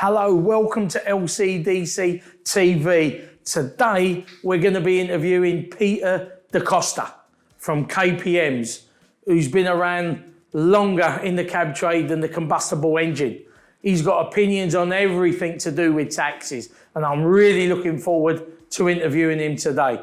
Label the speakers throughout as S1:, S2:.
S1: Hello, welcome to LCDC TV. Today, we're going to be interviewing Peter DaCosta from KPM's, who's been around longer in the cab trade than the combustible engine. He's got opinions on everything to do with taxis, and I'm really looking forward to interviewing him today.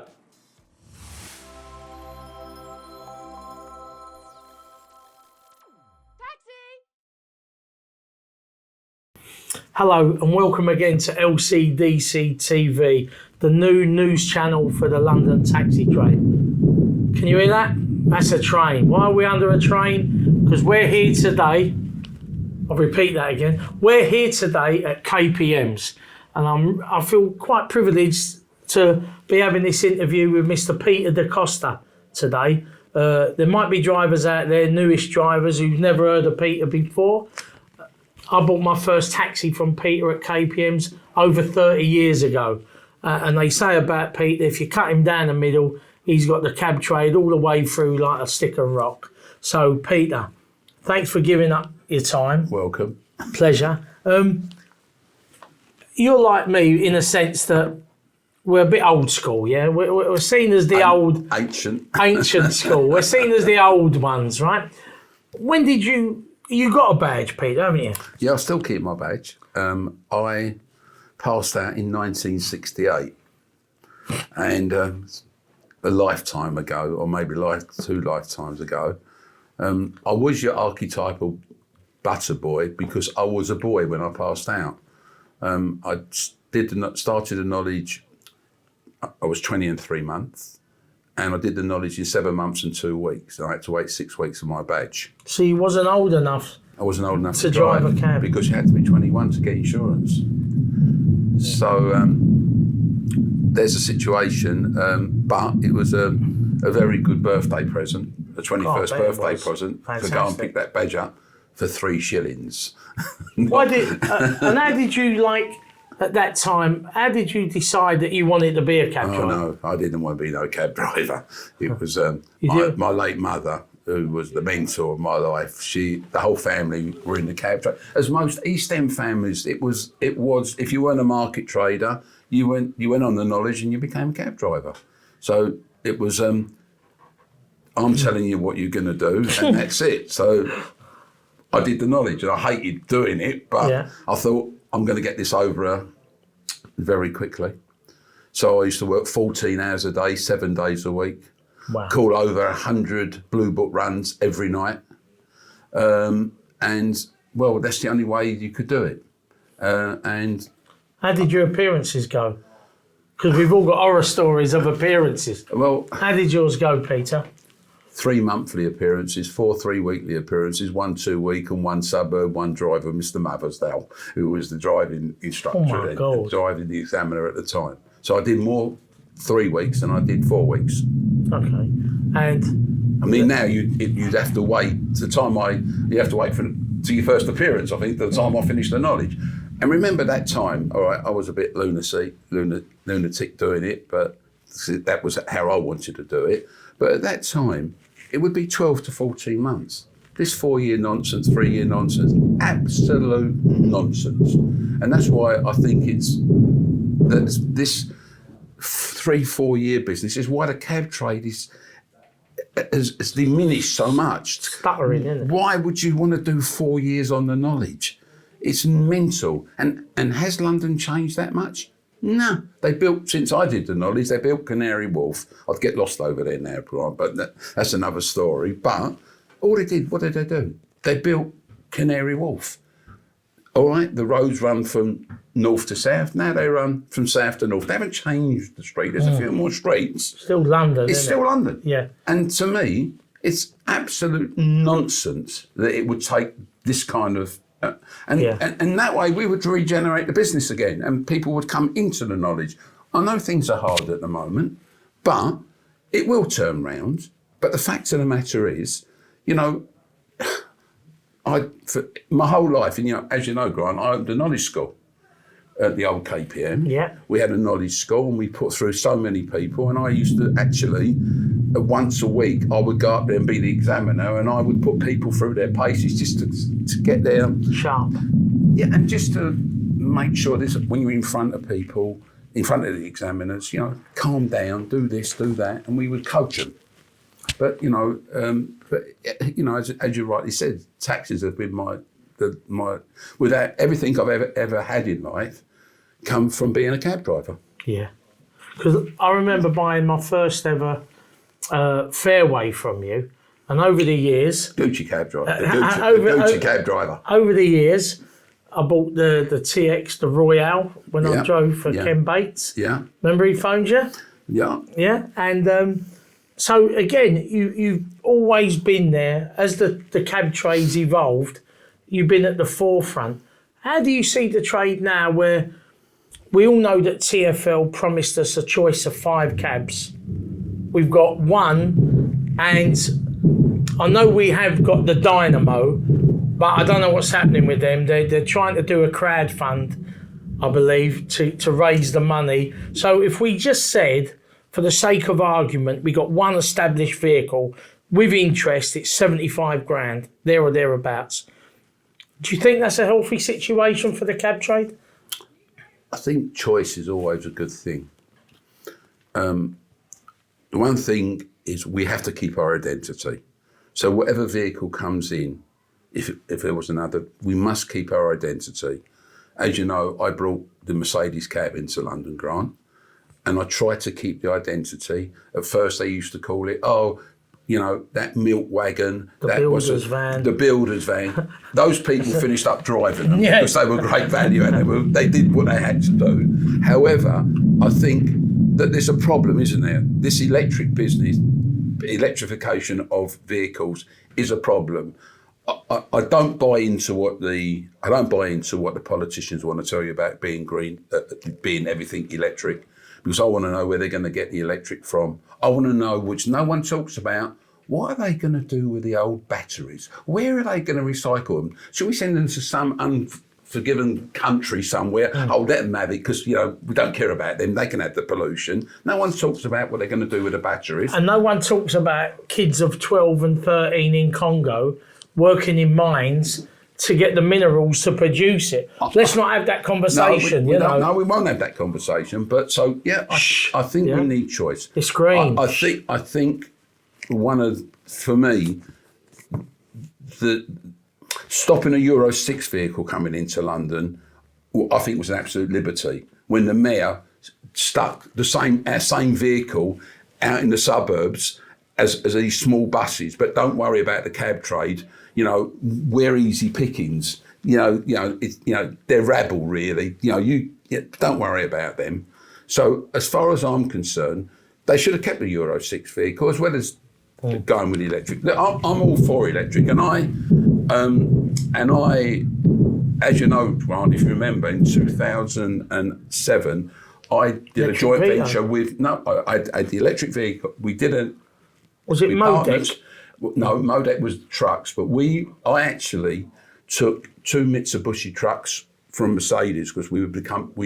S1: Hello and welcome again to LCDC TV, the new news channel for the London taxi trade. Can you hear that? That's a train. Why are we under a train? Because we're here today, I'll repeat that again, we're here today at KPM's, and I feel quite privileged to be having this interview with Mr. Peter DaCosta today. There might be drivers out there, newish drivers who've never heard of Peter before. I bought my first taxi from Peter at KPM's over 30 years ago. And they say about Peter, if you cut him down the middle, he's got the cab trade all the way through like a stick of rock. So, Peter, thanks for giving up your time.
S2: Welcome.
S1: Pleasure. You're like me in a sense that we're a bit old school, yeah? We're seen as the ancient school. We're seen as the old ones, right? When did you got a badge, Peter, haven't you?
S2: Yeah, I still keep my badge. I passed out in 1968, and a lifetime ago, or maybe two lifetimes ago, I was your archetypal butter boy because I was a boy when I passed out. I started the knowledge, I was 20 and 3 months. And I did the knowledge in 7 months and 2 weeks. I had to wait 6 weeks for my badge.
S1: So you wasn't old enough?
S2: I wasn't old enough
S1: to drive a cab?
S2: Because you had to be 21 to get insurance. So there's a situation, but it was a very good birthday present, a 21st birthday present, to go and pick that badge up for 3 shillings.
S1: And how did you at that time, how did you decide that you wanted to be a cab driver?
S2: No, I didn't want to be no cab driver. It was my late mother, who was the mentor of my life. The whole family were in the cab trade. As most East End families, it was. If you weren't a market trader, you went on the knowledge and you became a cab driver. So it was. I'm telling you what you're going to do, and that's it. So I did the knowledge, and I hated doing it, but I thought, I'm going to get this over very quickly. So I used to work 14 hours a day, 7 days a week. Wow. Call over 100 Blue Book runs every night. And, well, that's the only way you could do it. And
S1: how did your appearances go? Because we've all got horror stories of appearances.
S2: Well,
S1: how did yours go, Peter?
S2: 3 monthly appearances, 4 3-weekly appearances, 1 2-week, and 1 suburb, 1 driver, Mr. Mothersdale, who was the driving instructor, driving the examiner at the time. So I did more 3 weeks than I did 4 weeks.
S1: Okay, and
S2: I mean now you'd have to wait to you have to wait to your first appearance. I think the time I finished the knowledge. And remember that time, all right, I was a bit lunatic doing it, but that was how I wanted to do it. But at that time, it would be 12 to 14 months. This 4-year nonsense, 3-year nonsense, absolute nonsense. And that's why I think this 3-4 year business is why the cab trade has diminished so much.
S1: Stuttering, isn't it?
S2: Why would you want to do 4 years on the knowledge? It's mental. And has London changed that much? No, they built, since I did the knowledge, they built Canary Wharf. I'd get lost over there now, Brian, but that's another story. But all they did, what did they do? They built Canary Wharf. All right, the roads run from north to south. Now they run from south to north. They haven't changed the street. There's a few more streets.
S1: Still London,
S2: It's still London.
S1: Yeah.
S2: And to me, it's absolute nonsense that it would take this kind of and that way we would regenerate the business again and people would come into the knowledge. I know things are hard at the moment, but it will turn round. But the fact of the matter is, for my whole life, and as you know, Grant, I opened a knowledge school at the old KPM.
S1: Yeah.
S2: We had a knowledge school and we put through so many people, and I used to actually, once a week, I would go up there and be the examiner, and I would put people through their paces just to get there.
S1: Sharp.
S2: Yeah, and just to make sure this, when you're in front of people, in front of the examiners, you know, calm down, do this, do that, and we would coach them. But as you rightly said, taxis have been my without everything I've ever had in life, come from being a cab driver.
S1: Yeah, because I remember buying my first ever Fairway from you, and over the years,
S2: Gucci cab driver, Gucci cab driver.
S1: Over the years, I bought the TX, the Royale, when I drove for Ken Bates.
S2: Yeah.
S1: Remember he phoned you?
S2: Yeah.
S1: Yeah, and so again, you've always been there as the cab trade's evolved. You've been at the forefront. How do you see the trade now, where we all know that TfL promised us a choice of 5 cabs? We've got 1, and I know we have got the Dynamo, but I don't know what's happening with them. They're trying to do a crowdfund, I believe, to raise the money. So if we just said, for the sake of argument, we got 1 established vehicle with interest, it's 75 grand, there or thereabouts. Do you think that's a healthy situation for the cab trade?
S2: I think choice is always a good thing. The one thing is we have to keep our identity. So whatever vehicle comes in, if there was another, we must keep our identity. As you know, I brought the Mercedes cab into London Grant, and I tried to keep the identity. At first, they used to call it, that milk wagon.
S1: The builder's van.
S2: The builder's van. Those people finished up driving them because they were great value and they did what they had to do. However, I think that there's a problem, isn't there? This electric business, electrification of vehicles is a problem. I don't buy into what the politicians want to tell you about being green, being everything electric, because I want to know where they're going to get the electric from. I want to know, which no one talks about, what are they going to do with the old batteries? Where are they going to recycle them? Should we send them to some unforgiven country somewhere? Oh, let them have it because, we don't care about them. They can have the pollution. No one talks about what they're going to do with the batteries.
S1: And no one talks about kids of 12 and 13 in Congo working in mines to get the minerals to produce it. Let's not have that conversation.
S2: No, we won't have that conversation. But so, I think we need choice.
S1: It's green.
S2: I think for me, the stopping a Euro 6 vehicle coming into London, I think was an absolute liberty. When the mayor stuck our same vehicle out in the suburbs as these small buses, but don't worry about the cab trade. We're easy pickings. They're rabble really. Don't worry about them. So as far as I'm concerned, they should have kept the Euro 6 vehicle as well as going with electric. I'm all for electric, and I, as you know, Grant, if you remember, in 2007, I did a joint venture with I had the electric vehicle. We didn't.
S1: Was it Modec?
S2: No, Modec was trucks, but I actually took 2 Mitsubishi trucks from Mercedes because we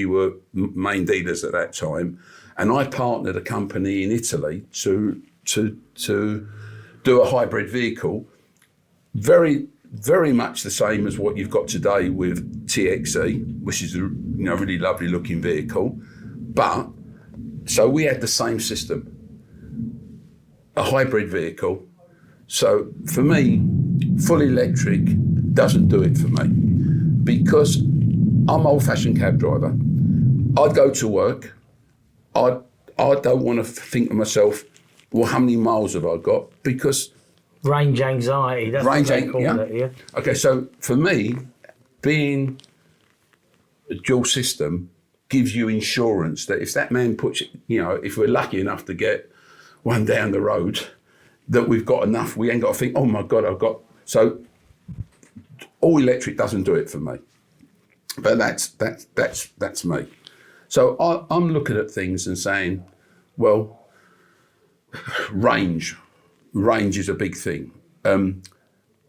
S2: were main dealers at that time, and I partnered a company in Italy to do a hybrid vehicle, very very much the same as what you've got today with TXE, which is a really lovely looking vehicle, but so we had the same system, a hybrid vehicle. So for me, full electric doesn't do it for me because I'm old-fashioned cab driver. I'd go to work. I don't want to think to myself, well, how many miles have I got? Because
S1: range anxiety. That's what they call it, yeah.
S2: Okay, so for me, being a dual system gives you insurance that if that man puts, if we're lucky enough to get one down the road, that we've got enough. We ain't got to think, oh my God, so all electric doesn't do it for me. But that's me. So I'm looking at things and saying, well, range is a big thing.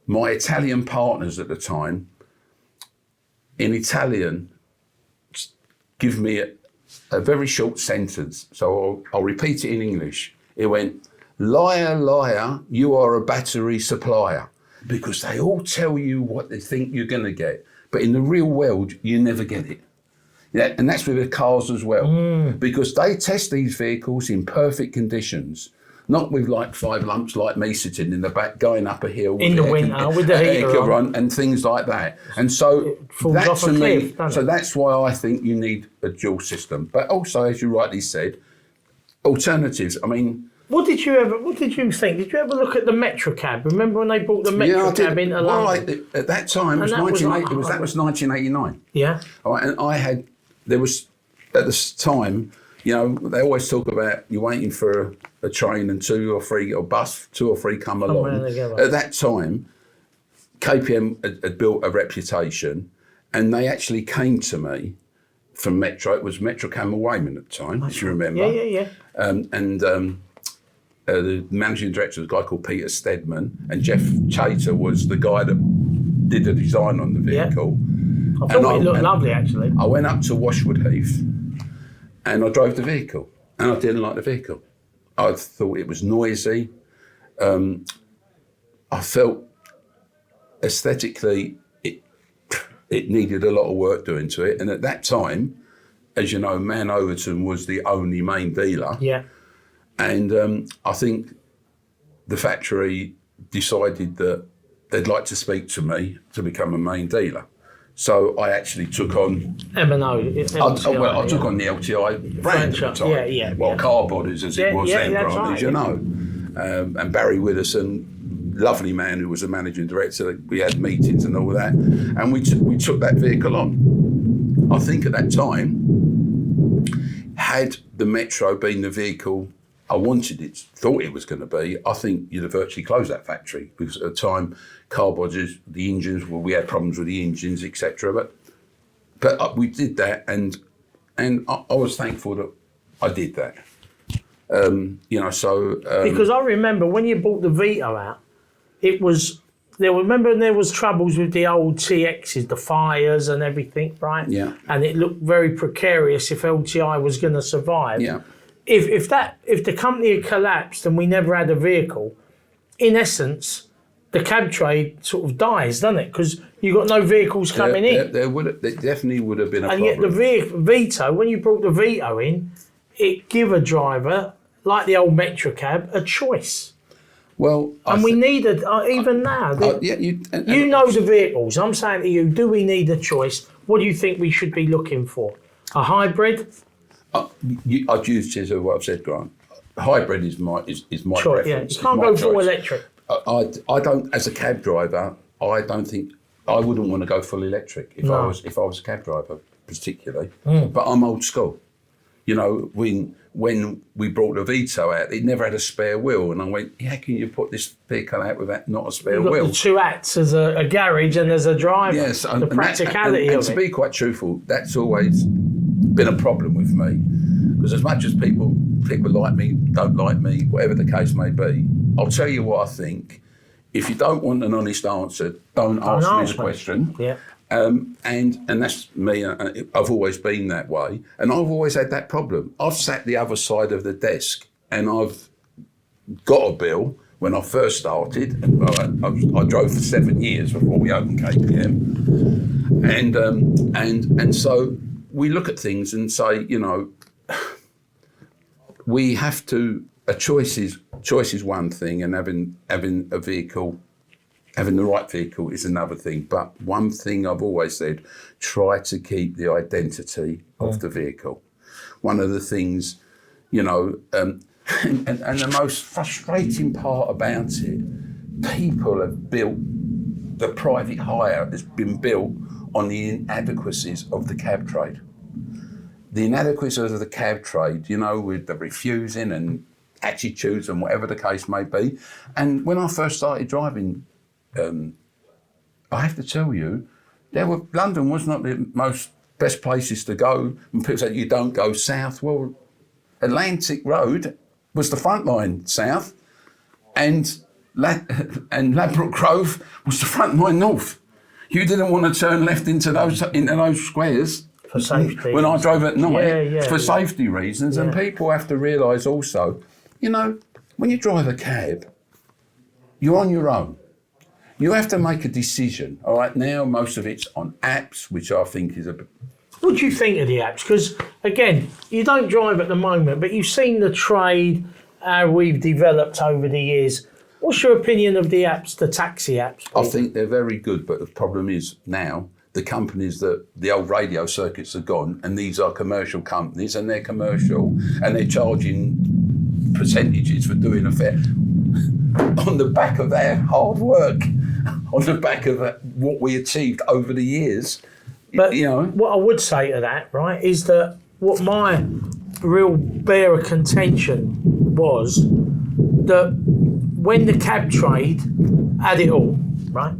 S2: My Italian partners at the time, in Italian, give me a very short sentence. So I'll repeat it in English. It went, liar, liar, you are a battery supplier. Because they all tell you what they think you're going to get. But in the real world, you never get it. Yeah, and that's with the cars as well, because they test these vehicles in perfect conditions, not with like 5 lumps like me sitting in the back going up a hill
S1: in the winter with the heater on
S2: and things like that. And so that to me, so that's why I think you need a dual system. But also, as you rightly said, alternatives. I mean,
S1: what did you think? Did you ever look at the Metro cab? Remember when they brought the Metro cab into London?
S2: At that time, that was 1989.
S1: Yeah.
S2: All right, and there was at this time, you know, they always talk about you're waiting for a train and 2 or 3 or bus, 2 or 3 come along. At that time, KPM had built a reputation, and they actually came to me from Metro. It was Metro Camel Wayman at the time, if you remember.
S1: Yeah.
S2: The managing director was a guy called Peter Stedman, and Jeff Chater was the guy that did the design on the vehicle.
S1: I thought it looked lovely, actually.
S2: I went up to Washwood Heath and I drove the vehicle, and I didn't like the vehicle. I thought it was noisy. I felt aesthetically it needed a lot of work doing to it. And at that time, as you know, Man Overton was the only main dealer.
S1: Yeah.
S2: And I think the factory decided that they'd like to speak to me to become a main dealer. So I actually took on
S1: M&O.
S2: I took on the LTI brand at the time. Car bodies as it was then, brand, as you know. And Barry Widdowson, lovely man who was a managing director. We had meetings and all that, and we took that vehicle on. I think at that time, had the Metro been the vehicle I thought it was going to be, I think you'd have virtually closed that factory, because at the time, car bodies, the engines, we had problems with the engines, etc. But we did that, and I was thankful that I did that.
S1: Because I remember when you bought the Vito out, there was troubles with the old TXs, the fires and everything, right?
S2: Yeah.
S1: And it looked very precarious if LTI was going to survive.
S2: Yeah.
S1: If the company had collapsed and we never had a vehicle, in essence, the cab trade sort of dies, doesn't it? Because you've got no vehicles coming in.
S2: There definitely would have been a problem.
S1: And yet the Vito, when you brought the Vito in, it gave a driver, like the old Metro cab, a choice.
S2: Well,
S1: we need even now. You know the vehicles. I'm saying to you, do we need a choice? What do you think we should be looking for? A hybrid?
S2: I've used it as what I've said, Grant. Hybrid is my preference.
S1: Yeah, you can't go full electric.
S2: I don't, as a cab driver, I don't think I wouldn't want to go full electric if I was a cab driver, particularly. But I'm old school. You know, when we brought the Vito out, it never had a spare wheel, and I went, how can you put this vehicle out with that not a spare wheel?
S1: The 2 acts as a garage and as a driver.
S2: Yes,
S1: the practicality of it.
S2: And to be quite truthful, that's always been a problem with me, because as much as people like me, don't like me, whatever the case may be, I'll tell you what I think. If you don't want an honest answer, don't ask me this question.
S1: Yeah.
S2: And that's me. I've always been that way, and I've always had that problem. I've sat the other side of the desk, and I've got a bill when I first started. I drove for 7 years before we opened KPM, and so we look at things and say, you know, we have to. A choice is one thing, and having a vehicle. Having the right vehicle is another thing. But one thing I've always said, try to keep the identity of the vehicle. One of the things, you know, and the most frustrating part about it, people have built, the private hire has been built on the inadequacies of the cab trade. The inadequacies of the cab trade, you know, with the refusing and attitudes and whatever the case may be. And when I first started driving, I have to tell you, London was not the most best places to go. And people say you don't go south. Well, Atlantic Road was the front line south, and Ladbroke Grove was the front line north. You didn't want to turn left into those squares
S1: for safety.
S2: When I drove at night, for
S1: safety
S2: safety reasons. And people have to realise also, you know, when you drive a cab, you're on your own. You have to make a decision. All right, now most of it's on apps, which I think is
S1: What do you think of the apps? Because again, you don't drive at the moment, but you've seen the trade, how we've developed over the years. What's your opinion of the apps, the taxi apps?
S2: I think they're very good, but the problem is now the companies that the old radio circuits are gone, and these are commercial companies, and they're commercial, and they're charging percentages for doing a fair on the back of their hard work, on the back of what we achieved over the years.
S1: But what I would say to that, right, is that what my real bear of contention was that when the cab trade had it all, right,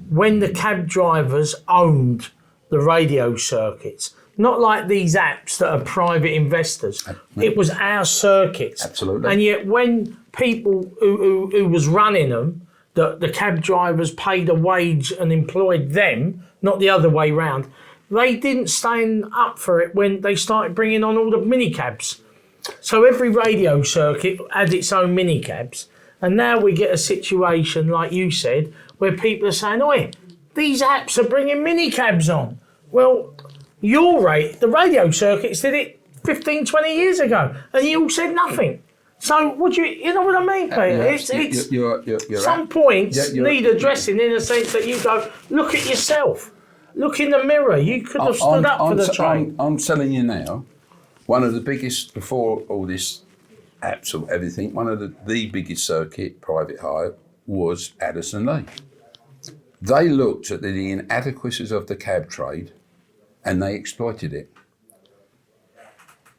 S1: when the cab drivers owned the radio circuits, not like these apps that are private investors. It was our circuits.
S2: Absolutely.
S1: And yet when people who was running them, the cab drivers paid a wage and employed them, not the other way round, they didn't stand up for it when they started bringing on all the minicabs. So every radio circuit had its own minicabs. And now we get a situation, like you said, where people are saying, oi, these apps are bringing minicabs on. Well, the radio circuits did it 15, 20 years ago, and you all said nothing. So what do you know what I mean, Peter?
S2: You're
S1: some points need addressing in the sense that you go, look at yourself. Look in the mirror. You could have stood up for the train.
S2: I'm telling you now, one of the biggest, before all this apps or everything, one of the biggest circuit, private hire, was Addison Lee. They looked at the inadequacies of the cab trade and they exploited it.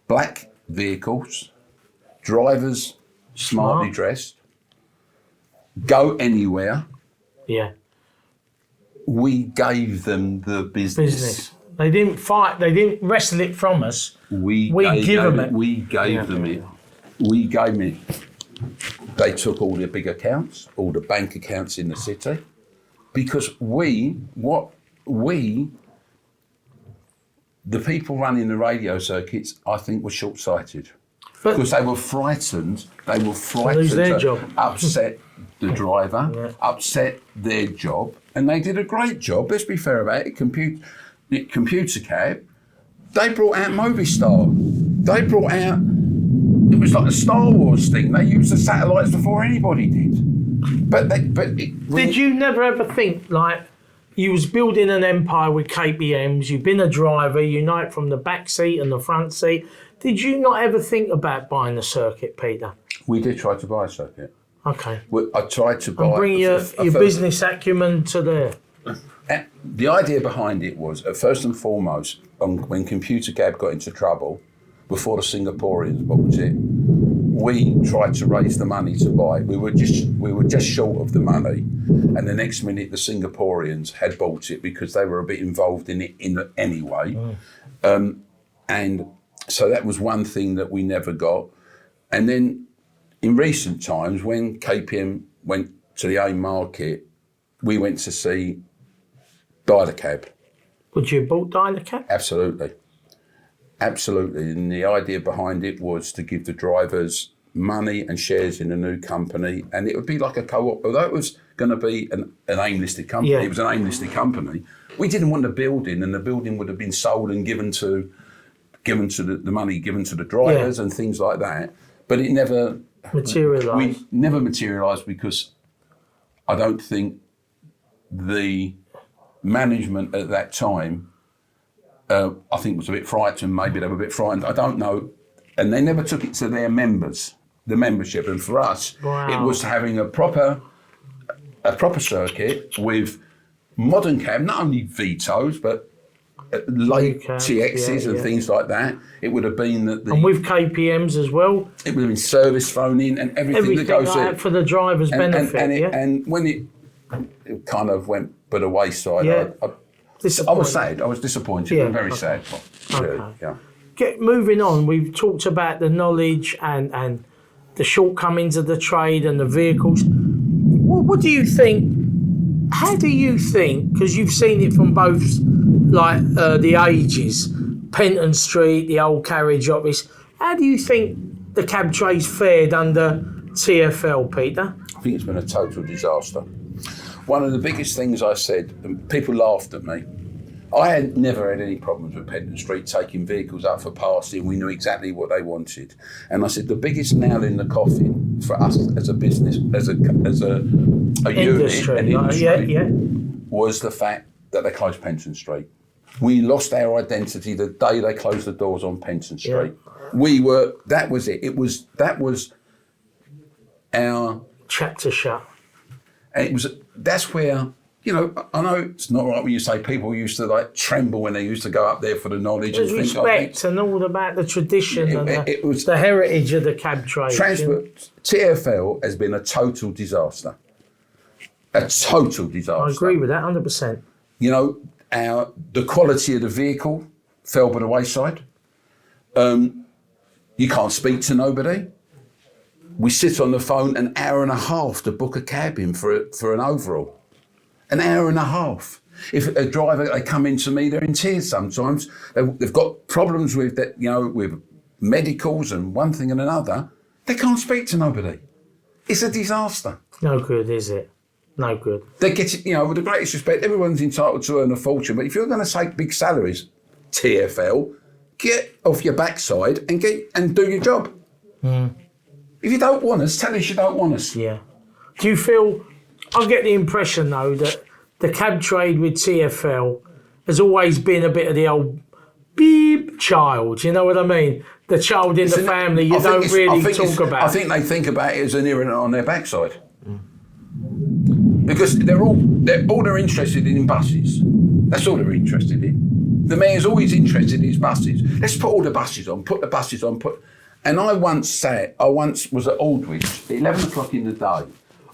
S2: Black vehicles, drivers smartly dressed, go anywhere.
S1: Yeah.
S2: We gave them the business.
S1: They didn't fight. They didn't wrestle it from us. We gave them it.
S2: We gave them it. We gave them it. They took all the big accounts, all the bank accounts in the city, because the people running the radio circuits, I think, were short-sighted. Because they were frightened. They were frightened to upset the driver, upset their job, and they did a great job. Let's be fair about it. Computer Cab, they brought out Movistar. They brought out. It was like a Star Wars thing. They used the satellites before anybody did. Did you never ever think like you was building an empire with KPMs? You've been a driver. You know it from the back seat and the front seat. Did you not ever think about buying a circuit, Peter? We did try to buy a circuit.
S1: Okay.
S2: I tried to buy.
S1: And bring your business acumen to there.
S2: The idea behind it was, first and foremost, when Computer Cab got into trouble, before the Singaporeans bought it, we tried to raise the money to buy it. We were just short of the money, and the next minute the Singaporeans had bought it because they were a bit involved in it anyway. And so that was one thing that we never got. And then in recent times, when KPM went to the AIM market, we went to see DaCosta.
S1: Would you have bought DaCosta?
S2: Absolutely. And the idea behind it was to give the drivers money and shares in a new company, and it would be like a co-op. Although it was going to be an AIM-listed company, it was an AIM-listed company. We didn't want the building, and the building would have been sold and given to the money given to the drivers and things like that. But it never
S1: materialised.
S2: We never materialised because I don't think the management at that time, I think, was a bit frightened. Maybe they were a bit frightened. I don't know. And they never took it to their members, the membership. And for us, it was having a proper circuit with modern cab, not only Vitos, but late TXs and things like that. It would have been and
S1: with KPMs as well.
S2: It would have been service phoning and everything that goes
S1: like
S2: in
S1: for the driver's benefit.
S2: And when it kind of went by the wayside, I was sad. I was disappointed. I'm very sad.
S1: Moving on, we've talked about the knowledge and the shortcomings of the trade and the vehicles. What do you think? How do you think, because you've seen it from both the ages, Penton Street, the old carriage office, how do you think the cab trade's fared under TfL, Peter?
S2: I think it's been a total disaster. One of the biggest things I said, and people laughed at me, I had never had any problems with Penton Street taking vehicles up for passing. We knew exactly what they wanted. And I said, the biggest nail in the coffin for us as a business, as a
S1: Industry,
S2: unit, an industry,
S1: yeah.
S2: was the fact that they closed Penton Street. We lost our identity the day they closed the doors on Penton Street. Yeah. That was it. That was our
S1: chapter shut.
S2: And that's where, you know, I know it's not right when you say people used to like tremble when they used to go up there for the knowledge.
S1: There's respect and all about the tradition it was the heritage of the cab trade.
S2: Transport, TfL has been a total disaster. A total disaster.
S1: I agree with that 100%.
S2: You know, the quality of the vehicle fell by the wayside. You can't speak to nobody. We sit on the phone an hour and a half to book a cab in for an overall. An hour and a half. If a driver, they come in to me, they're in tears sometimes. They've got problems with that, you know, with medicals and one thing and another. They can't speak to nobody. It's a disaster.
S1: No good, is it? No good.
S2: They get it, you know, with the greatest respect, everyone's entitled to earn a fortune, but if you're going to take big salaries, TfL, get off your backside and do your job. Mm. If you don't want us, tell us you don't want us.
S1: Yeah. Do you feel... I get the impression, though, that the cab trade with TfL has always been a bit of the old beep child, you know what I mean? The child in the family you don't really talk about.
S2: I think they think about it as an irritant on their backside. Because they're all they're interested in buses. That's all they're interested in. The mayor's always interested in his buses. Let's put all the buses on, put the buses on, And I once was at Aldwych at 11 o'clock in the day.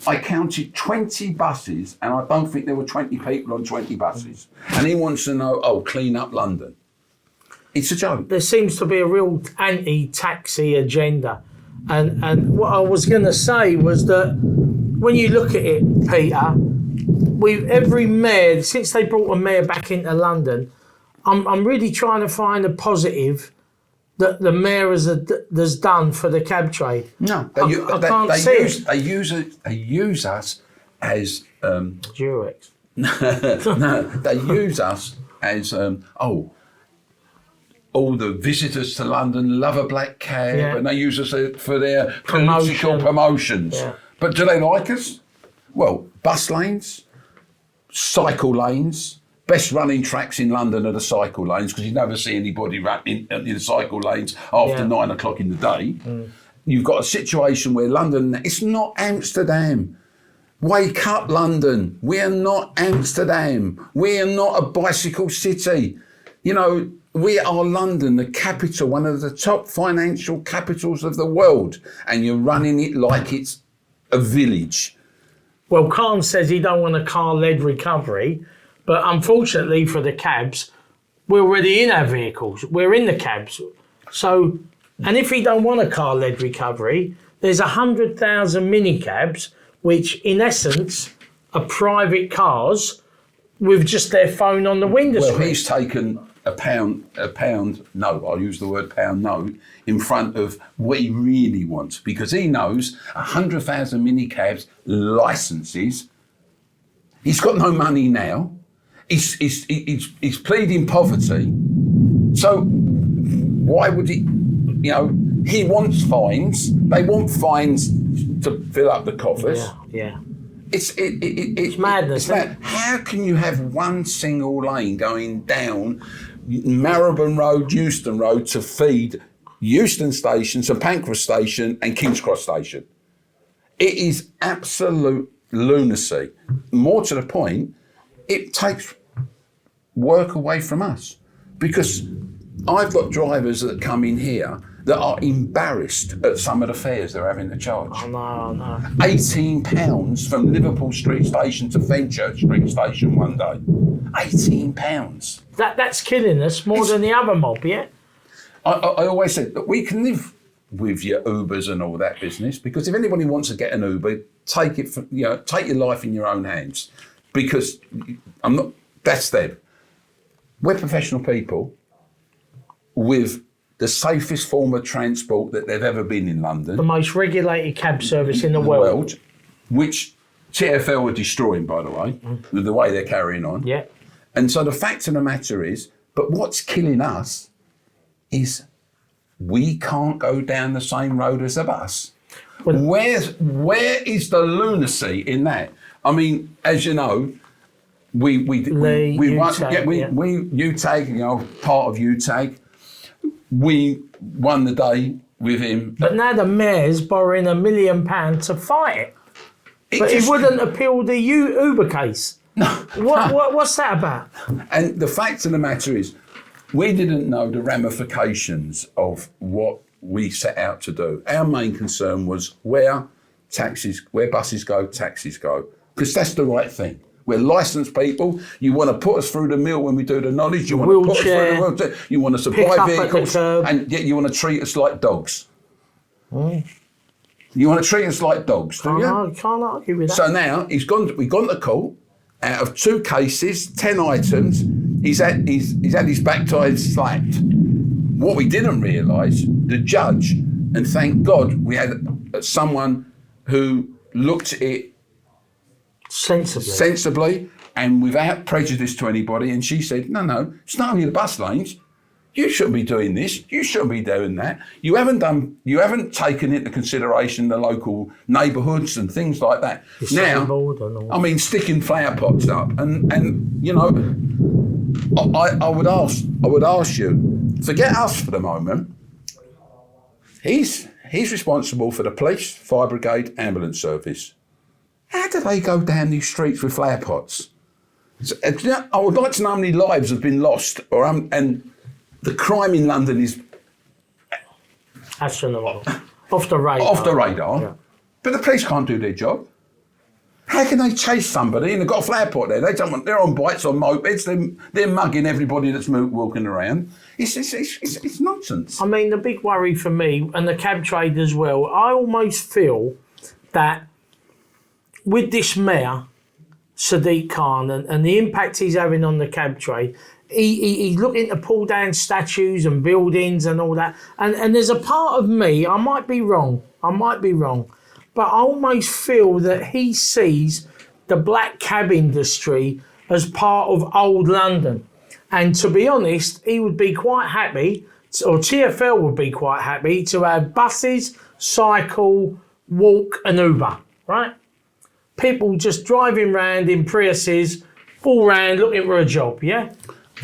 S2: I counted 20 buses, and I don't think there were 20 people on 20 buses. And he wants to know, clean up London. It's a joke.
S1: There seems to be a real anti-taxi agenda. And what I was going to say was that when you look at it, Peter, every mayor, since they brought a mayor back into London, I'm really trying to find a positive that the mayor has done for the cab trade.
S2: No, they use us as
S1: Durex.
S2: No, they use us as all the visitors to London love a black cab, and they use us for their political promotions. Yeah. But do they like us? Well, bus lanes, cycle lanes. Best running tracks in London are the cycle lanes, because you never see anybody running in the cycle lanes after 9 o'clock in the day. Mm. You've got a situation where London, it's not Amsterdam. Wake up, London. We're not Amsterdam. We're not a bicycle city. You know, we are London, the capital, one of the top financial capitals of the world, and you're running it like it's a village.
S1: Well, Khan says he don't want a car-led recovery. But unfortunately for the cabs, we're already in our vehicles. We're in the cabs. So, and if we don't want a car-led recovery, there's 100,000 minicabs, which in essence are private cars with just their phone on the window screen.
S2: Well, he's taken a pound note, I'll use the word pound note, in front of what he really wants, because he knows 100,000 minicabs licenses. He's got no money now. He's pleading poverty. So why would he, you know, he wants fines. They want fines to fill up the coffers.
S1: Yeah.
S2: It's
S1: madness.
S2: How can you have one single lane going down Marylebone Road, Euston Road to feed Euston Station, St Pancras Station and King's Cross Station? It is absolute lunacy. More to the point, it takes work away from us, because I've got drivers that come in here that are embarrassed at some of the fares they're having to charge.
S1: I know.
S2: £18 from Liverpool Street Station to Fenchurch Street Station one day. £18.
S1: That's killing us more than the other mob, yeah?
S2: I always said that we can live with your Ubers and all that business, because if anybody wants to get an Uber, take your life in your own hands, because that's them. We're professional people with the safest form of transport that they've ever been in London.
S1: The most regulated cab service in the world.
S2: Which TfL are destroying, by the way, with the way they're carrying on.
S1: Yeah.
S2: And so the fact of the matter is, but what's killing us is we can't go down the same road as a bus. Where is the lunacy in that? I mean, as you know, we UTAG, you know, part of UTAG, we won the day with him.
S1: But now the mayor's borrowing £1 million to fight it. But he wouldn't appeal the Uber case.
S2: No.
S1: What's that about?
S2: And the fact of the matter is, we didn't know the ramifications of what we set out to do. Our main concern was where buses go, taxis go. Because that's the right thing. We're licensed people. You want to put us through the mill when we do the knowledge. You want to put us through the wheelchair. You want to supply vehicles. And yet you want to treat us like dogs. Mm. You want to treat us like dogs, do you?
S1: I can't argue with that.
S2: So now we've gone to court. Out of 2 cases, 10 items, he's had his backside slapped. What we didn't realise, the judge, and thank God we had someone who looked at it sensibly and without prejudice to anybody, and she said, no, it's not only the bus lanes. You shouldn't be doing this. You shouldn't be doing that. You haven't taken into consideration the local neighbourhoods and things like that. Now, I mean, sticking flower pots up, and you know, I would ask you, forget us for the moment. He's responsible for the police, fire brigade, ambulance service. How do they go down these streets with flower pots? I would like to know how many lives have been lost, and the crime in London is
S1: astronomical. Off the radar.
S2: Off the radar. Yeah. But the police can't do their job. How can they chase somebody and they've got a flower pot there? They're on bikes, on mopeds, they're mugging everybody that's walking around. It's nonsense.
S1: I mean, the big worry for me, and the cab trade as well, I almost feel that with this mayor, Sadiq Khan, and the impact he's having on the cab trade, he's looking to pull down statues and buildings and all that. And there's a part of me, I might be wrong, but I almost feel that he sees the black cab industry as part of old London. And to be honest, he would be quite happy, or TfL would be quite happy, to have buses, cycle, walk and Uber, right? People just driving around in Priuses, all round looking for a job, yeah?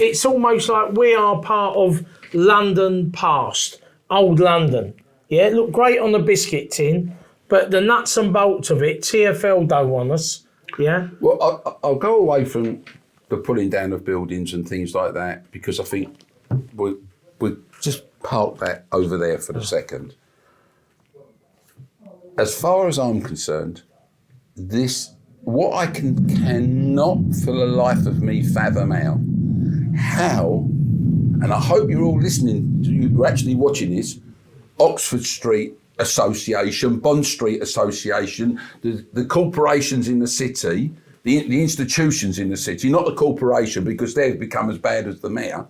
S1: It's almost like we are part of London past, old London. Yeah, it looked great on the biscuit tin, but the nuts and bolts of it, TfL don't want us. Yeah.
S2: Well, I'll go away from the pulling down of buildings and things like that, because I think we'll just park that over there for the second. As far as I'm concerned, what I cannot for the life of me fathom out, how, and I hope you're all listening, you're actually watching this, Oxford Street Association, Bond Street Association, the corporations in the city, the institutions in the city, not the corporation, because they've become as bad as the mayor.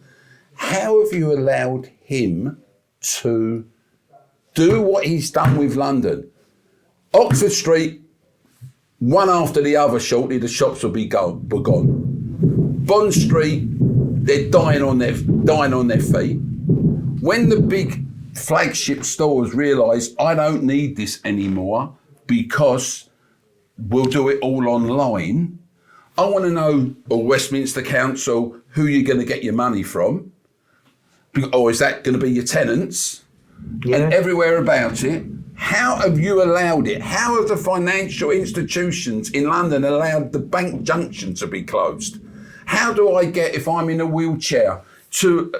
S2: How have you allowed him to do what he's done with London? Oxford Street, one after the other, shortly the shops will be gone. Bond Street, they're dying on their feet. When the big flagship stores realise, I don't need this anymore because we'll do it all online, I want to know, or Westminster Council, who you're going to get your money from. Or is that going to be your tenants? Yeah. And everywhere about it. How have you allowed it? How have the financial institutions in London allowed the Bank Junction to be closed? How do I get, if I'm in a wheelchair, to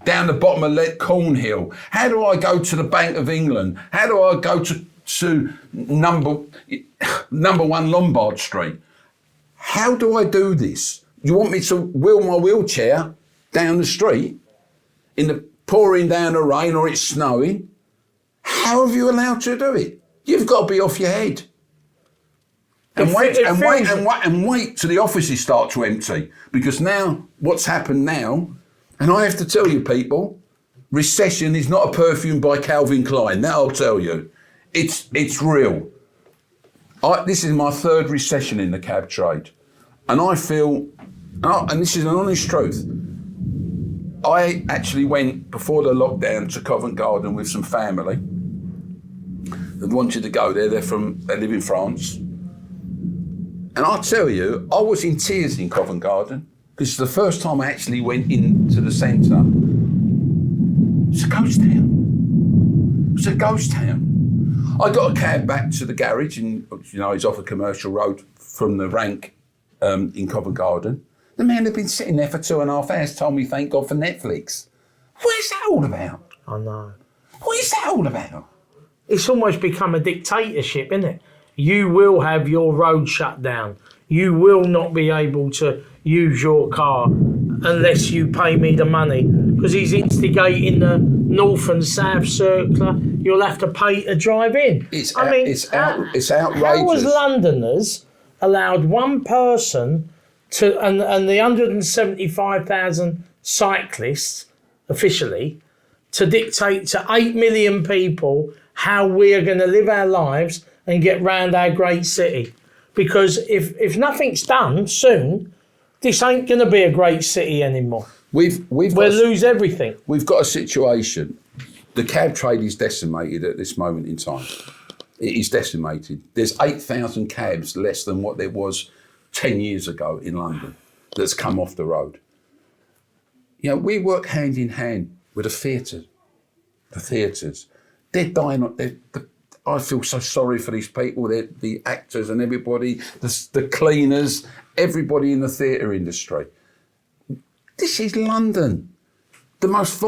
S2: down the bottom of Cornhill? How do I go to the Bank of England? How do I go to number 1 Lombard Street? How do I do this? You want me to wheel my wheelchair down the street in the pouring down the rain or it's snowing? How have you allowed to do it? You've got to be off your head. And wait till the offices start to empty. Because now, what's happened now, and I have to tell you people, recession is not a perfume by Calvin Klein. That I'll tell you. It's real. This is my 3rd recession in the cab trade. And I feel And this is an honest truth. I actually went before the lockdown to Covent Garden with some family that wanted to go there. They live in France. And I tell you, I was in tears in Covent Garden because it's the first time I actually went into the centre. It's a ghost town. It's a ghost town. I got a cab back to the garage, and it's off a commercial road from the rank in Covent Garden. The man had been sitting there for 2.5 hours, told me thank God for Netflix. What is that all about?
S1: I know.
S2: What is that all about?
S1: It's almost become a dictatorship, isn't it? You will have your road shut down. You will not be able to use your car unless you pay me the money. Because he's instigating the North and South Circular. You'll have to pay to drive in.
S2: It's outrageous.
S1: How was Londoners allowed one person to, and the 175,000 cyclists officially, to dictate to 8 million people how we are going to live our lives and get round our great city? Because if nothing's done soon, this ain't going to be a great city anymore. We'll lose everything.
S2: We've got a situation. The cab trade is decimated at this moment in time. It is decimated. There's 8,000 cabs less than what there was 10 years ago in London that's come off the road. We work hand in hand with the theatres. The theatres. They're dying. I feel so sorry for these people, the actors and everybody, the cleaners, everybody in the theatre industry. This is London, one of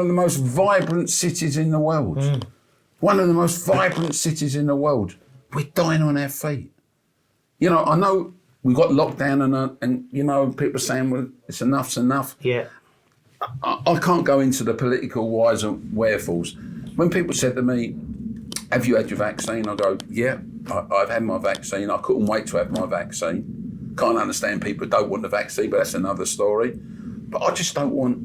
S2: the most vibrant cities in the world. One of the most vibrant cities in the world. We're dying on our feet. I know we got locked down and people are saying, well, it's enough.
S1: Yeah.
S2: I can't go into the political whys and wherefores. When people said to me, have you had your vaccine? I go, yeah, I've had my vaccine. I couldn't wait to have my vaccine. Can't understand people who don't want the vaccine, but that's another story. But I just don't want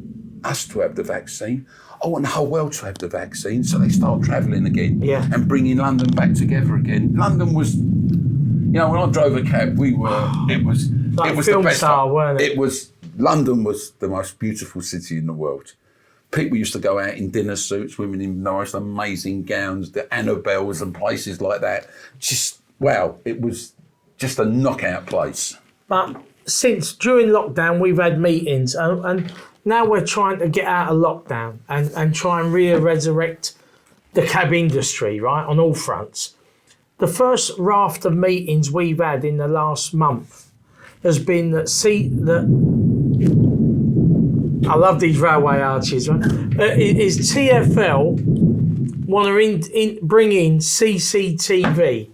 S2: us to have the vaccine. I want the whole world to have the vaccine so they start travelling again and bringing London back together again. London was, when I drove a cab, it was the best
S1: star, weren't it?
S2: London was the most beautiful city in the world. People used to go out in dinner suits, women in the most amazing gowns, the Annabelles and places like that. It was just a knockout place.
S1: But during lockdown, we've had meetings and now we're trying to get out of lockdown and try and resurrect the cab industry, right, on all fronts. The first raft of meetings we've had in the last month has been that I love these railway arches, right? Is TfL want to bring in CCTV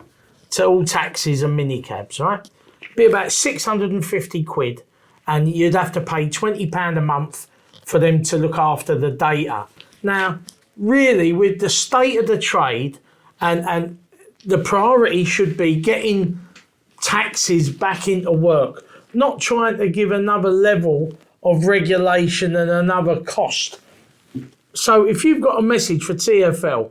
S1: to all taxis and minicabs, right? Be about 650 quid, and you'd have to pay £20 a month for them to look after the data. Now, really, with the state of the trade, and the priority should be getting taxis back into work, not trying to give another level of regulation and another cost. So if you've got a message for TfL,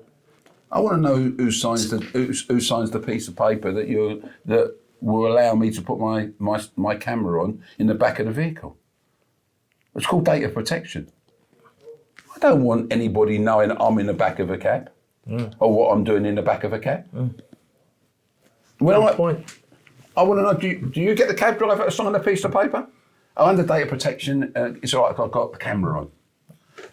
S2: I want to know who signs the piece of paper that will allow me to put my camera on in the back of the vehicle. It's called data protection. I don't want anybody knowing I'm in the back of a cab or what I'm doing in the back of a cab.
S1: Good point.
S2: I want to know, do you get the cab driver to sign a piece of paper? Under data protection, it's all right, I've got the camera on.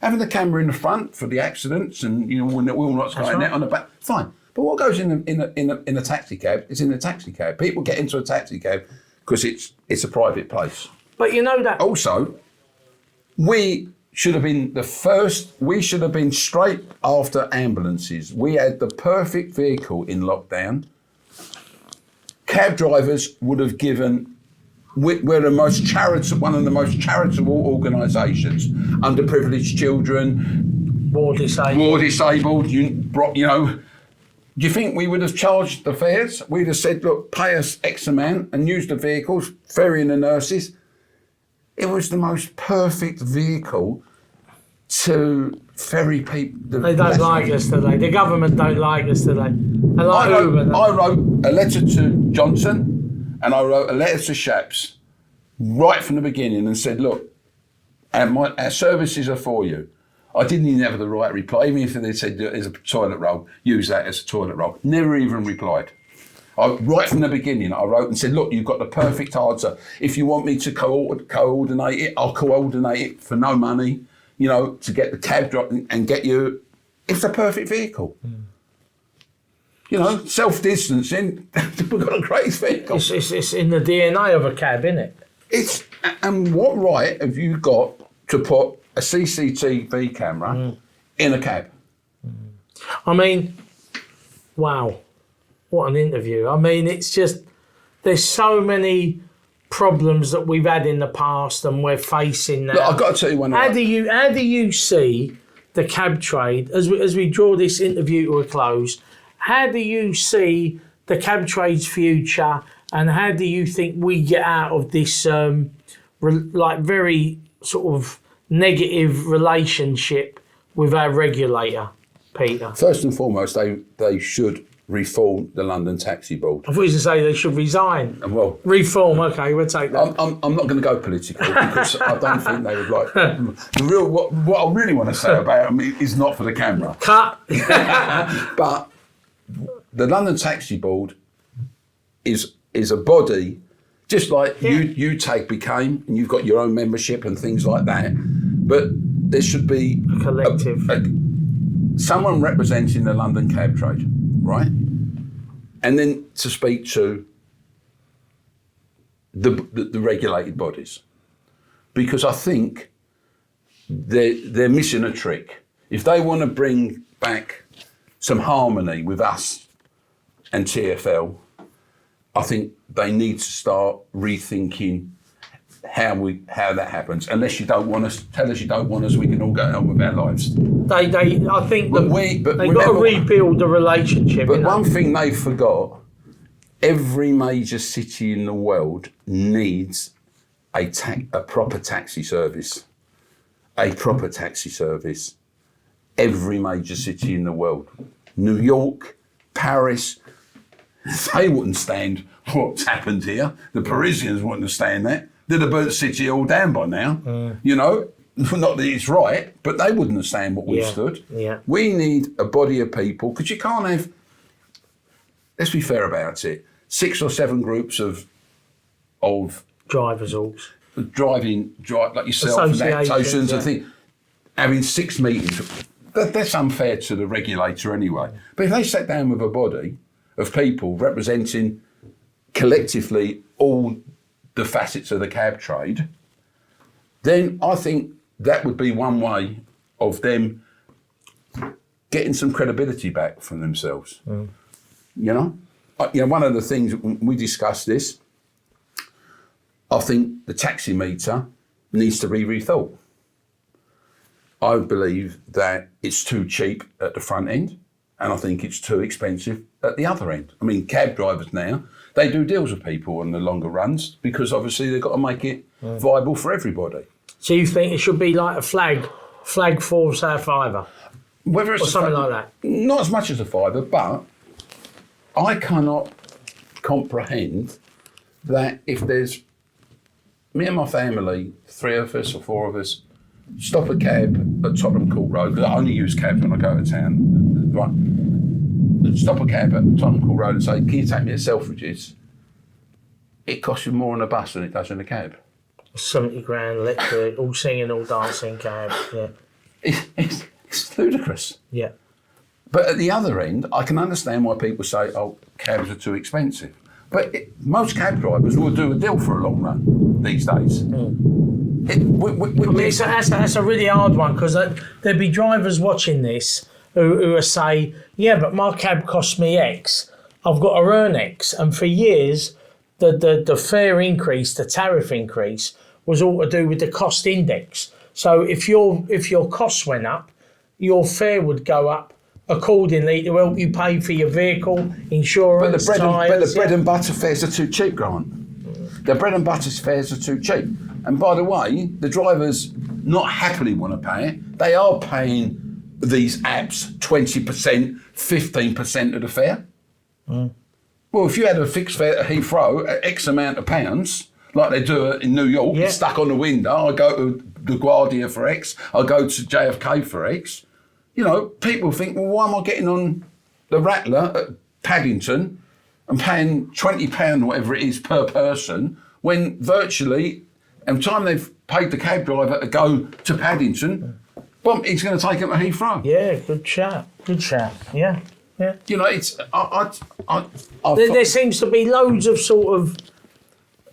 S2: Having the camera in the front for the accidents and when the wheel not's going out on the back, fine. But what goes in a taxi cab is in the taxi cab. People get into a taxi cab because it's a private place.
S1: But you know that.
S2: Also, we should have been the first. We should have been straight after ambulances. We had the perfect vehicle in lockdown. Cab drivers would have given. We're one of the most charitable organisations. Underprivileged children,
S1: more disabled.
S2: Do you think we would have charged the fares? We'd have said, look, pay us X amount and use the vehicles, ferrying the nurses. It was the most perfect vehicle to ferry people.
S1: They don't like us today. The government don't like us today. I wrote
S2: a letter to Johnson and I wrote a letter to Shapps. right from the beginning and said, look, our services are for you. I didn't even have the right reply. Even if they said there's a toilet roll, use that as a toilet roll. Never even replied. Right from the beginning, I wrote and said, look, you've got the perfect answer. If you want me to coordinate it, I'll coordinate it for no money, to get the cab drop and get you. It's the perfect vehicle. Self-distancing, we've got a great vehicle.
S1: It's in the DNA of a cab, isn't it?
S2: And what right have you got to put a CCTV camera in a cab?
S1: I mean, wow, what an interview. I mean, it's just, there's so many problems that we've had in the past and we're facing now.
S2: Look, I've got to tell you one.
S1: How do you see the cab trade, as we draw this interview to a close, how do you see the cab trade's future, and how do you think we get out of this very sort of negative relationship with our regulator, Peter?
S2: First and foremost, they should reform the London Taxi Board.
S1: I thought you were going to say they should resign.
S2: Well,
S1: reform, okay, we'll take that.
S2: I'm not going to go political because I don't think they would like. What I really want to say about them is not for the camera.
S1: Cut.
S2: But the London Taxi Board is a body, just like UTAG became, and you've got your own membership and things like that. But there should be
S1: a collective,
S2: someone representing the London cab trade, right? And then to speak to the regulated bodies, because I think they're missing a trick. If they want to bring back some harmony with us and TfL, I think they need to start rethinking how that happens. Unless you don't want us, tell us you don't want us, we can all go on with our lives.
S1: I think they've got to rebuild the relationship.
S2: But one thing they forgot, every major city in the world needs a proper taxi service. A proper taxi service. Every major city in the world. New York, Paris, they wouldn't stand what's happened here. The Parisians wouldn't stand that. They'd have burnt the city all down by now. Not that it's right, but they wouldn't have stand what we've stood.
S1: Yeah.
S2: We need a body of people, because you can't have, let's be fair about it, 6 or 7 groups of
S1: drivers all
S2: like yourself and associations and things, having 6 meetings. That's unfair to the regulator anyway. But if they sat down with a body of people representing collectively all the facets of the cab trade, then I think that would be one way of them getting some credibility back from themselves. One of the things, we discussed this, I think the taxi meter needs to be rethought. I believe that it's too cheap at the front end, and I think it's too expensive at the other end. I mean, cab drivers now, they do deals with people on the longer runs because obviously they've got to make it viable for everybody.
S1: So you think it should be like a flag for say a £5?
S2: Whether it's
S1: or something like that?
S2: Not as much as a £5, but I cannot comprehend that if there's me and my family, 3 of us or 4 of us, stop a cab at Tottenham Court Road, because I only use cabs when I go to town, right? Stop a cab at Tottenham Court Road and say, can you take me to Selfridges? It costs you more on a bus than it does in a cab.
S1: 70 grand, electric, all singing, all dancing cab, yeah.
S2: It's ludicrous.
S1: Yeah.
S2: But at the other end, I can understand why people say, oh, cabs are too expensive. But most cab drivers will do a deal for a long run these days.
S1: That's a really hard one, because there'd be drivers watching this who are say, yeah, but my cab costs me X. I've got to earn X. And for years, the fare increase, the tariff increase, was all to do with the cost index. So if your costs went up, your fare would go up accordingly to help you pay for your vehicle, insurance,
S2: but the bread and butter fares are too cheap, Grant. The bread and butter fares are too cheap. And by the way, the drivers not happily want to pay it. They are paying these apps 20%, 15% of the fare. Well, if you had a fixed fare at Heathrow at X amount of pounds, like they do in New York. It's stuck on the window. I go to LaGuardia for X. I go to JFK for X. You know, people think, well, why am I getting on the Rattler at Paddington and paying £20, whatever it is, per person, when virtually, every time they've paid the cab driver to go to Paddington, boom, he's going to take them to Heathrow.
S1: Yeah, good chat. Yeah.
S2: You know, it's
S1: There seems to be loads of sort of,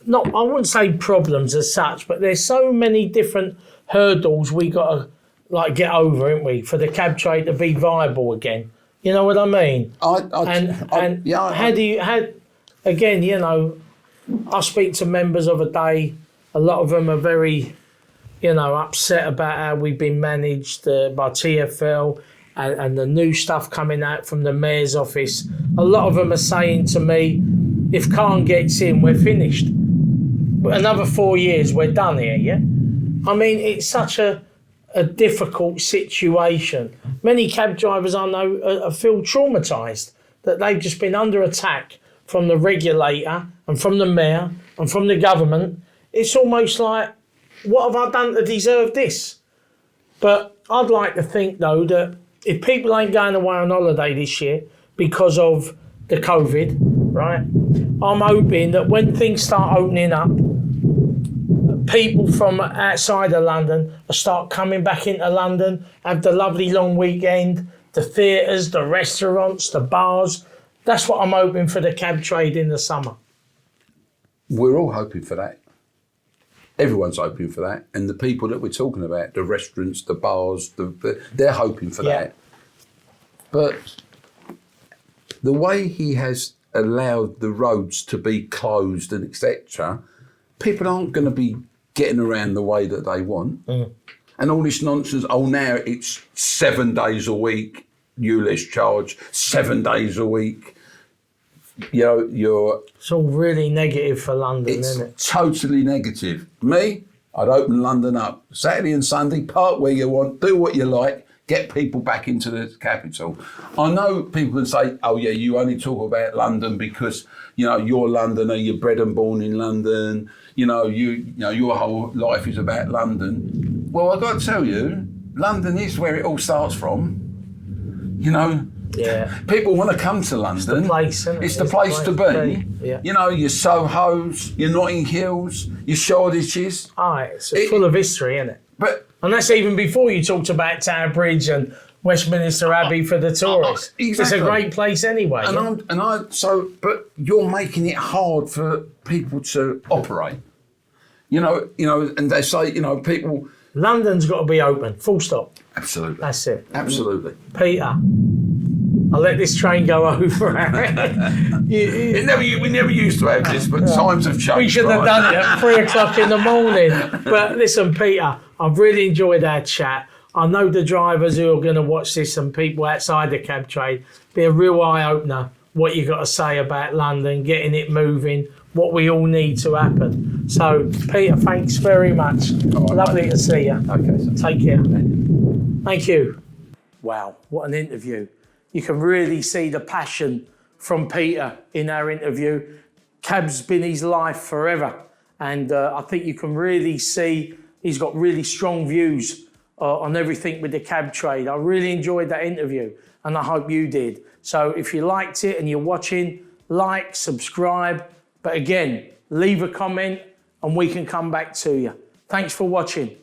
S1: not, I wouldn't say problems as such, but there's so many different hurdles we got to like get over, haven't we, for the cab trade to be viable again. You know what I mean? Again, you know, I speak to members of a day. A lot of them are very, you know, upset about how we've been managed by TfL and the new stuff coming out from the mayor's office. A lot of them are saying to me, if Khan gets in, we're finished. Another 4 years, we're done here, yeah? I mean, it's such a difficult situation. Many cab drivers I know feel traumatised that they've just been under attack from the regulator and from the mayor and from the government. It's almost like, what have I done to deserve this? But I'd like to think, though, that if people ain't going away on holiday this year because of the COVID, right, I'm hoping that when things start opening up, people from outside of London will start coming back into London, have the lovely long weekend, the theatres, the restaurants, the bars. That's what I'm hoping for the cab trade in the summer.
S2: We're all hoping for that. Everyone's hoping for that. And the people that we're talking about, the restaurants, the bars, they're hoping for that. But the way he has allowed the roads to be closed and etc., people aren't going to be getting around the way that they want. And all this nonsense, now it's 7 days a week, you less charge, 7 days a week. You know, it's
S1: all really negative for London, isn't it?
S2: It's totally negative. Me, I'd open London up Saturday and Sunday, park where you want, do what you like, get people back into the capital. I know people can say, oh yeah, you only talk about London because, you know, you're Londoner, you're bred and born in London, you know, your whole life is about London. Well, I've got to tell you, London is where it all starts from. You know, people want to come to London. It's the
S1: place, isn't it?
S2: It's the place to be.
S1: Yeah.
S2: You know, your Sohos, your Notting Hills, your Shoreditches.
S1: It's full of history, isn't it? And that's even before you talked about Tower Bridge and Westminster Abbey for the tourists.
S2: Exactly.
S1: It's a great place anyway.
S2: But you're making it hard for people to operate. You know, and they say, you know, people.
S1: London's got to be open. Full stop.
S2: Absolutely.
S1: That's it.
S2: Absolutely.
S1: Peter, I'll let this train go over.
S2: We never used to have this, but times have changed.
S1: We should have done it at 3 o'clock in the morning. But listen, Peter, I've really enjoyed our chat. I know the drivers who are going to watch this and people outside the cab trade, be a real eye-opener what you've got to say about London, getting it moving, what we all need to happen. So, Peter, thanks very much. Lovely to see you.
S2: Okay, so
S1: take care. Thank you. Wow, what an interview. You can really see the passion from Peter in our interview. Cab's been his life forever. And I think you can really see he's got really strong views on everything with the cab trade. I really enjoyed that interview and I hope you did. So if you liked it and you're watching, like, subscribe. But again, leave a comment and we can come back to you. Thanks for watching.